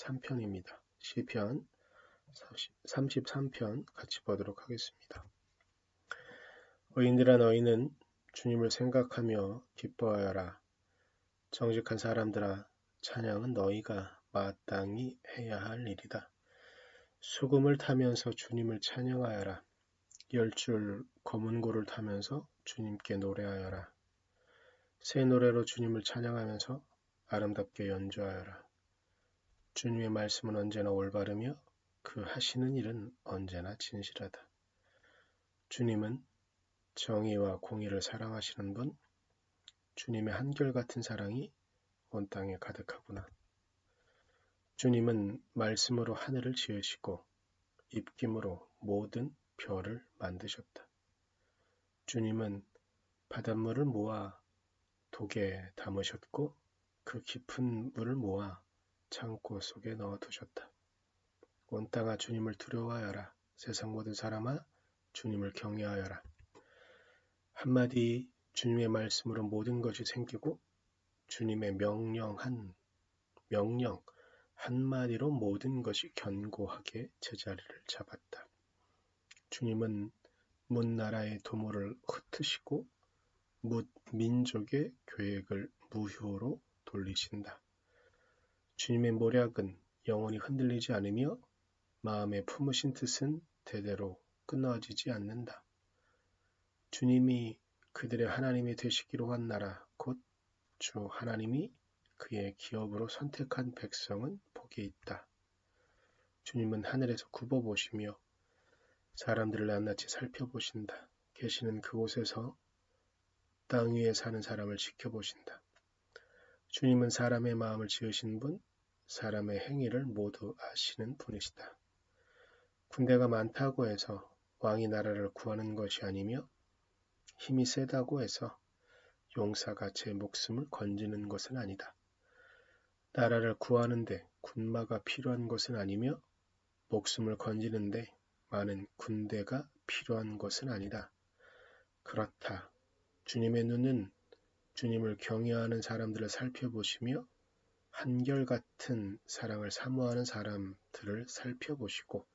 33편입니다. 시편 33편 같이 보도록 하겠습니다. 의인들아 너희는 주님을 생각하며 기뻐하여라. 정직한 사람들아 찬양은 너희가 마땅히 해야 할 일이다. 수금을 타면서 주님을 찬양하여라. 10줄 검은고를 타면서 주님께 노래하여라. 새 노래로 주님을 찬양하면서 아름답게 연주하여라. 주님의 말씀은 언제나 올바르며 그 하시는 일은 언제나 진실하다. 주님은 정의와 공의를 사랑하시는 분, 주님의 한결같은 사랑이 온 땅에 가득하구나. 주님은 말씀으로 하늘을 지으시고 입김으로 모든 별을 만드셨다. 주님은 바닷물을 모아 독에 담으셨고 그 깊은 물을 모아 창고 속에 넣어두셨다. 온 땅아 주님을 두려워하여라. 세상 모든 사람아 주님을 경외하여라. 한마디 주님의 말씀으로 모든 것이 생기고 주님의 명령 한마디로 모든 것이 견고하게 제자리를 잡았다. 주님은 뭇 나라의 도모를 흩으시고 뭇 민족의 계획을 무효로 돌리신다. 주님의 모략은 영원히 흔들리지 않으며 마음에 품으신 뜻은 대대로 끊어지지 않는다. 주님이 그들의 하나님이 되시기로 한 나라 곧 주 하나님이 그의 기업으로 선택한 백성은 복이 있다. 주님은 하늘에서 굽어보시며 사람들을 낱낱이 살펴보신다. 계시는 그곳에서 땅 위에 사는 사람을 지켜보신다. 주님은 사람의 마음을 지으신 분, 사람의 행위를 모두 아시는 분이시다. 군대가 많다고 해서 왕이 나라를 구하는 것이 아니며 힘이 세다고 해서 용사가 제 목숨을 건지는 것은 아니다. 나라를 구하는데 군마가 필요한 것은 아니며 목숨을 건지는데 많은 군대가 필요한 것은 아니다. 그렇다. 주님의 눈은 주님을 경외하는 사람들을 살펴보시며 한결같은 사랑을 사모하는 사람들을 살펴보시고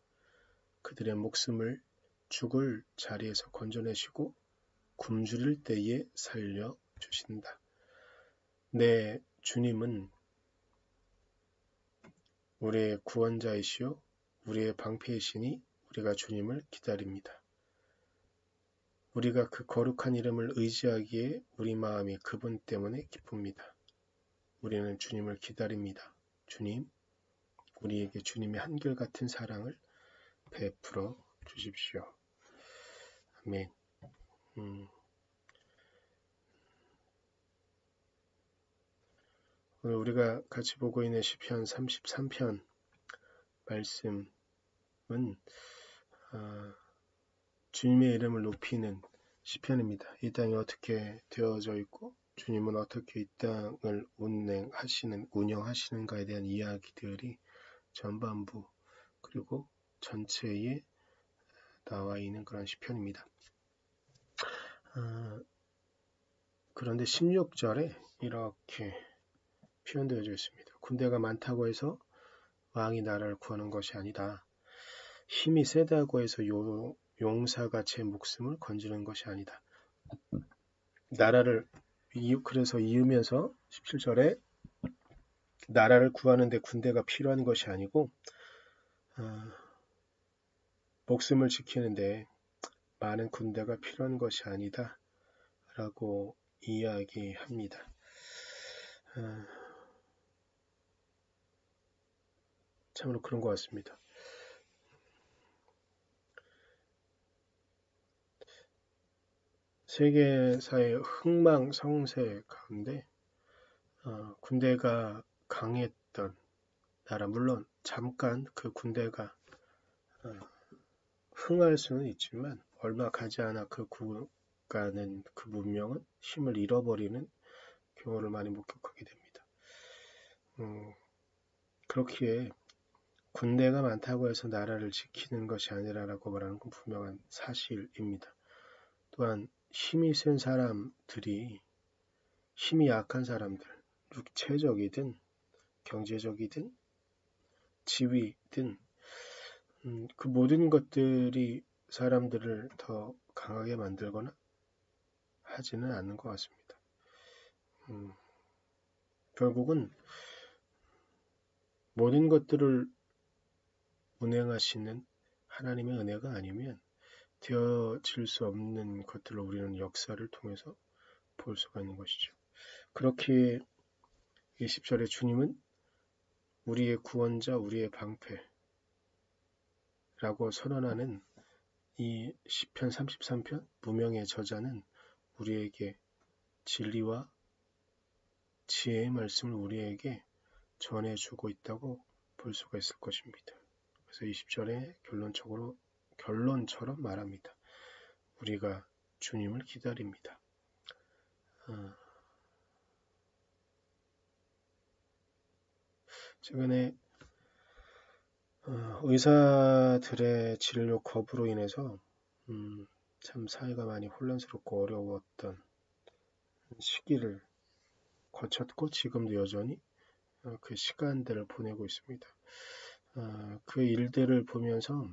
그들의 목숨을 죽을 자리에서 건져내시고 굶주릴 때에 살려주신다. 네, 주님은 우리의 구원자이시요 우리의 방패이시니 우리가 주님을 기다립니다. 우리가 그 거룩한 이름을 의지하기에 우리 마음이 그분 때문에 기쁩니다. 우리는 주님을 기다립니다. 주님, 우리에게 주님의 한결같은 사랑을 베풀어 주십시오. 아멘. 오늘 우리가 같이 보고 있는 시편 33편 말씀은 주님의 이름을 높이는 시편입니다. 이 땅이 어떻게 되어져 있고 주님은 어떻게 이 땅을 운영하시는가에 대한 이야기들이 전반부 그리고 전체에 나와 있는 그런 시편입니다. 그런데 16절에 이렇게 표현되어져 있습니다. 군대가 많다고 해서 왕이 나라를 구하는 것이 아니다. 힘이 세다고 해서 용사가 제 목숨을 건지는 것이 아니다. 나라를 그래서 이으면서 17절에 나라를 구하는데 군대가 필요한 것이 아니고 목숨을 지키는데 많은 군대가 필요한 것이 아니다 라고 이야기합니다. 참으로 그런 것 같습니다. 세계사의 흥망성쇠 가운데 군대가 강했던 나라, 물론 잠깐 그 군대가 흥할 수는 있지만 얼마 가지 않아 그 국가는 그 문명은 힘을 잃어버리는 경우를 많이 목격하게 됩니다. 그렇기에 군대가 많다고 해서 나라를 지키는 것이 아니라고 말하는 건 분명한 사실입니다. 또한 힘이 센 사람들이 힘이 약한 사람들, 육체적이든 경제적이든 지위든 그 모든 것들이 사람들을 더 강하게 만들거나 하지는 않는 것 같습니다. 결국은 모든 것들을 운행하시는 하나님의 은혜가 아니면 되어질 수 없는 것들을 우리는 역사를 통해서 볼 수가 있는 것이죠. 그렇게 20절에 주님은 우리의 구원자, 우리의 방패라고 선언하는 이 시편 33편 무명의 저자는 우리에게 진리와 지혜의 말씀을 우리에게 전해주고 있다고 볼 수가 있을 것입니다. 그래서 20절에 결론처럼 말합니다. 우리가 주님을 기다립니다. 최근에 의사들의 진료 거부로 인해서 참 사회가 많이 혼란스럽고 어려웠던 시기를 거쳤고 지금도 여전히 그 시간들을 보내고 있습니다. 그 일들을 보면서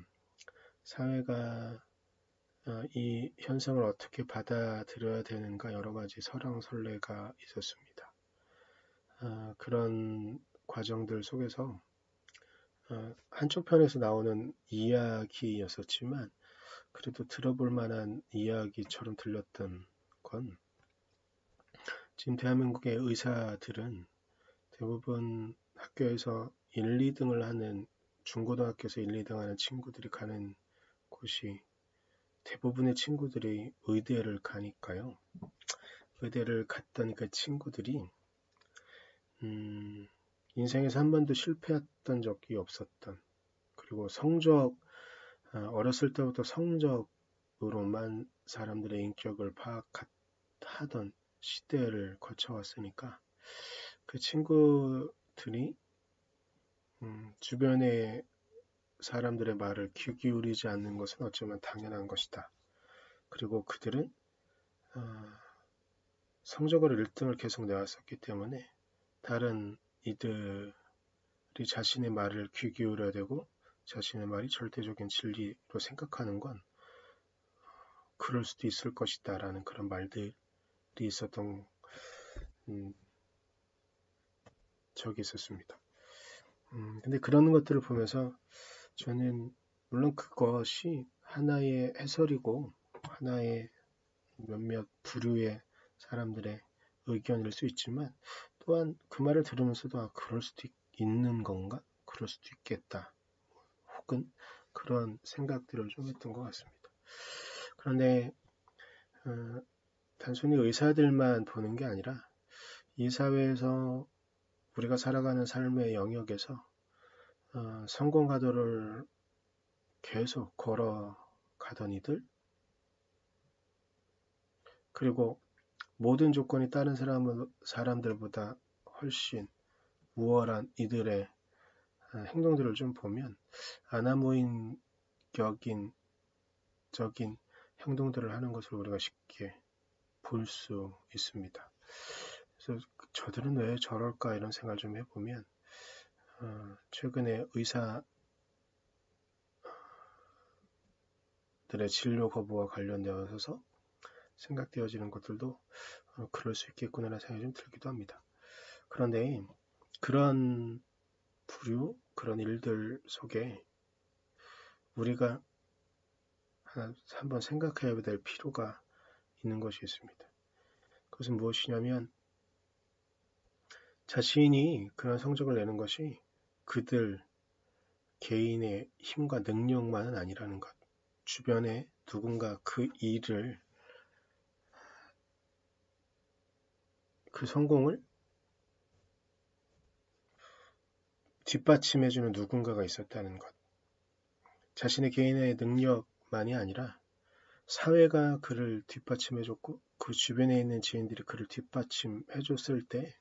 사회가 이 현상을 어떻게 받아들여야 되는가 여러 가지 설왕설래가 있었습니다. 그런 과정들 속에서 한쪽 편에서 나오는 이야기였었지만 그래도 들어볼 만한 이야기처럼 들렸던 건 지금 대한민국의 의사들은 대부분 학교에서 1, 2등을 하는 중고등학교에서 1, 2등 하는 친구들이 가는 곳이 대부분의 친구들이 의대를 가니까요. 의대를 갔던 그 친구들이 인생에서 한 번도 실패했던 적이 없었던 그리고 어렸을 때부터 성적으로만 사람들의 인격을 파악하던 시대를 거쳐왔으니까 그 친구들이 주변의 사람들의 말을 귀 기울이지 않는 것은 어쩌면 당연한 것이다. 그리고 그들은 성적으로 1등을 계속 내왔었기 때문에 다른 이들이 자신의 말을 귀 기울여야 되고 자신의 말이 절대적인 진리로 생각하는 건 그럴 수도 있을 것이다 라는 그런 말들이 있었던 적이 있었습니다. 근데 그런 것들을 보면서 저는 물론 그것이 하나의 해설이고 하나의 몇몇 부류의 사람들의 의견일 수 있지만 또한 그 말을 들으면서도 그럴 수도 있는 건가? 그럴 수도 있겠다. 혹은 그런 생각들을 좀 했던 것 같습니다. 그런데 단순히 의사들만 보는 게 아니라 이 사회에서 우리가 살아가는 삶의 영역에서 성공가도를 계속 걸어가던 이들 그리고 모든 조건이 다른 사람들보다 훨씬 우월한 이들의 행동들을 좀 보면 아나무인격인 적인 행동들을 하는 것을 우리가 쉽게 볼 수 있습니다. 그래서 저들은 왜 저럴까 이런 생각을 좀 해보면 최근에 의사들의 진료 거부와 관련되어서 생각되어지는 것들도 그럴 수 있겠구나라는 생각이 좀 들기도 합니다. 그런데 그런 부류, 그런 일들 속에 우리가 한번 생각해야 될 필요가 있는 것이 있습니다. 그것은 무엇이냐면 자신이 그런 성적을 내는 것이 그들 개인의 힘과 능력만은 아니라는 것. 주변에 누군가 그 성공을 뒷받침해주는 누군가가 있었다는 것. 자신의 개인의 능력만이 아니라 사회가 그를 뒷받침해줬고 그 주변에 있는 지인들이 그를 뒷받침해줬을 때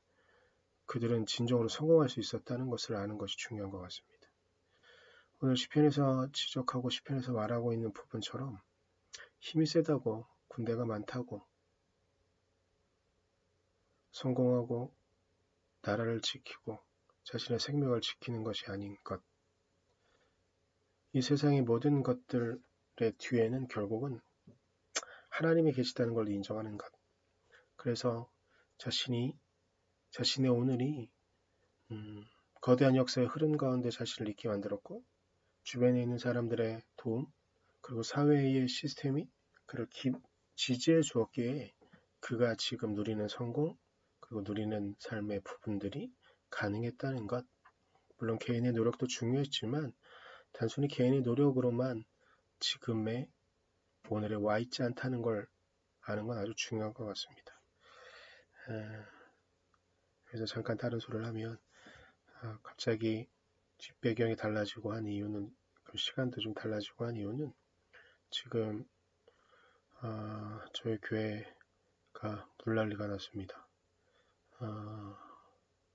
그들은 진정으로 성공할 수 있었다는 것을 아는 것이 중요한 것 같습니다. 오늘 시편에서 지적하고 시편에서 말하고 있는 부분처럼 힘이 세다고 군대가 많다고 성공하고 나라를 지키고 자신의 생명을 지키는 것이 아닌 것 이 세상의 모든 것들의 뒤에는 결국은 하나님이 계시다는 걸 인정하는 것. 그래서 자신의 오늘이 거대한 역사의 흐름 가운데 자신을 있게 만들었고 주변에 있는 사람들의 도움 그리고 사회의 시스템이 그를 지지해 주었기에 그가 지금 누리는 성공 그리고 누리는 삶의 부분들이 가능했다는 것. 물론 개인의 노력도 중요했지만 단순히 개인의 노력으로만 지금의 오늘에 와 있지 않다는 걸 아는 건 아주 중요한 것 같습니다. 그래서 잠깐 다른 소리를 하면 갑자기 뒷배경이 달라지고 한 이유는 시간도 좀 달라지고 한 이유는 지금 저희 교회가 물난리가 났습니다.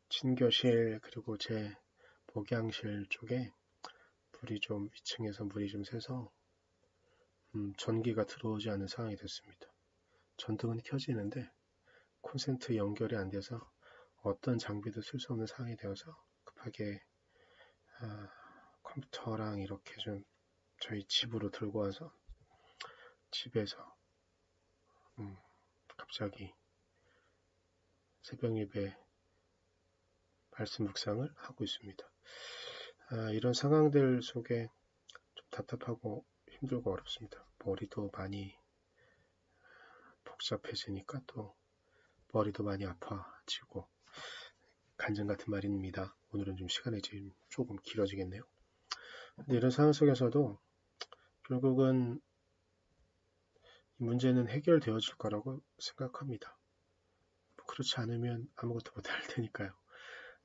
친교실 그리고 제 목양실 쪽에 물이 좀 2층에서 물이 좀 새서 전기가 들어오지 않는 상황이 됐습니다. 전등은 켜지는데 콘센트 연결이 안 돼서 어떤 장비도 쓸 수 없는 상황이 되어서 급하게 컴퓨터랑 이렇게 좀 저희 집으로 들고 와서 집에서 갑자기 새벽 예배 말씀 묵상을 하고 있습니다. 이런 상황들 속에 좀 답답하고 힘들고 어렵습니다. 머리도 많이 복잡해지니까 또 머리도 많이 아파지고 간증 같은 말입니다. 오늘은 좀 시간이 조금 길어지겠네요. 근데 이런 상황 속에서도 결국은 이 문제는 해결되어질 거라고 생각합니다. 그렇지 않으면 아무것도 못할 테니까요.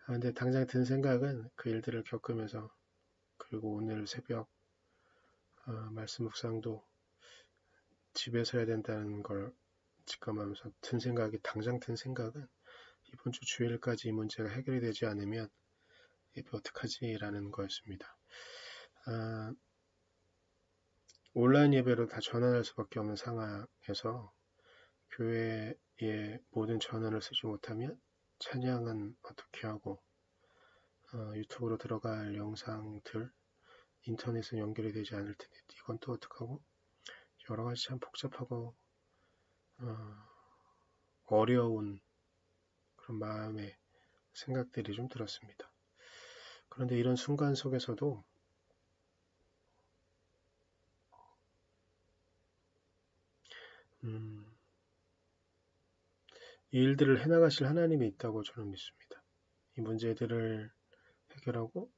근데 당장 든 생각은 그 일들을 겪으면서 그리고 오늘 새벽 말씀 묵상도 집에서 해야 된다는 걸 직감하면서 당장 든 생각은 이번 주 주일까지 이 문제가 해결이 되지 않으면 예배 어떡하지? 라는 거였습니다. 온라인 예배로 다 전환할 수밖에 없는 상황에서 교회의 모든 전원을 쓰지 못하면 찬양은 어떻게 하고 유튜브로 들어갈 영상들 인터넷은 연결이 되지 않을 텐데 이건 또 어떡하고 여러 가지 참 복잡하고 어려운 그런 마음의 생각들이 좀 들었습니다. 그런데 이런 순간 속에서도 이 일들을 해나가실 하나님이 있다고 저는 믿습니다. 이 문제들을 해결하고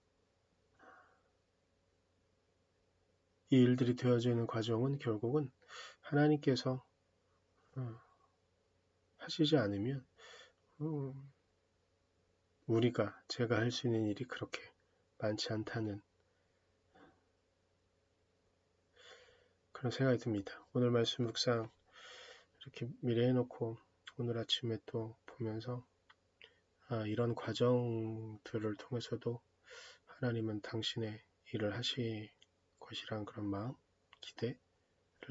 이 일들이 되어지는 과정은 결국은 하나님께서 하시지 않으면 제가 할 수 있는 일이 그렇게 많지 않다는 그런 생각이 듭니다. 오늘 말씀 묵상 이렇게 미리 해놓고 오늘 아침에 또 보면서 이런 과정들을 통해서도 하나님은 당신의 일을 하실 것이란 그런 마음, 기대를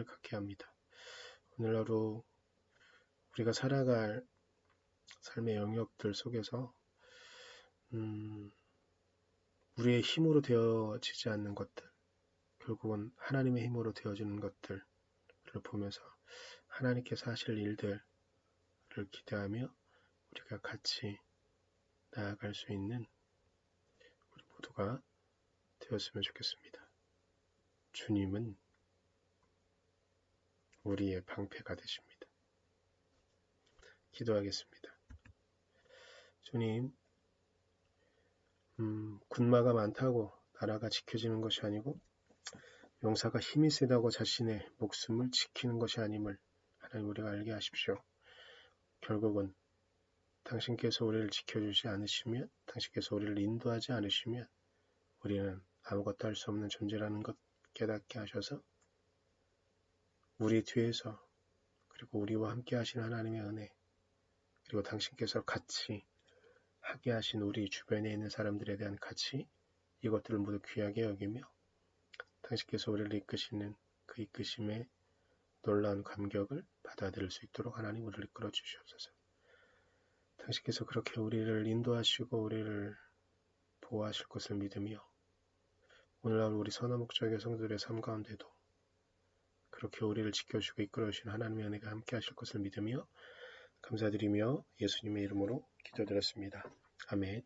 갖게 합니다. 오늘 하루 우리가 살아갈 삶의 영역들 속에서 우리의 힘으로 되어지지 않는 것들, 결국은 하나님의 힘으로 되어지는 것들을 보면서 하나님께서 하실 일들을 기대하며 우리가 같이 나아갈 수 있는 우리 모두가 되었으면 좋겠습니다. 주님은 우리의 방패가 되십니다. 기도하겠습니다. 주님, 군마가 많다고 나라가 지켜지는 것이 아니고 용사가 힘이 세다고 자신의 목숨을 지키는 것이 아님을 하나님 우리가 알게 하십시오. 결국은 당신께서 우리를 지켜주지 않으시면, 당신께서 우리를 인도하지 않으시면 우리는 아무것도 할 수 없는 존재라는 것 깨닫게 하셔서 우리 뒤에서 그리고 우리와 함께 하신 하나님의 은혜 그리고 당신께서 같이 하게 하신 우리 주변에 있는 사람들에 대한 가치 이것들을 모두 귀하게 여기며 당신께서 우리를 이끄시는 그 이끄심의 놀라운 감격을 받아들일 수 있도록 하나님 우리를 이끌어 주시옵소서. 당신께서 그렇게 우리를 인도하시고 우리를 보호하실 것을 믿으며 오늘날 우리 선한 목자의 성도들의 삶 가운데도 그렇게 우리를 지켜주시고 이끌어주신 하나님의 은혜가 함께 하실 것을 믿으며 감사드리며 예수님의 이름으로 기도드렸습니다. 아멘.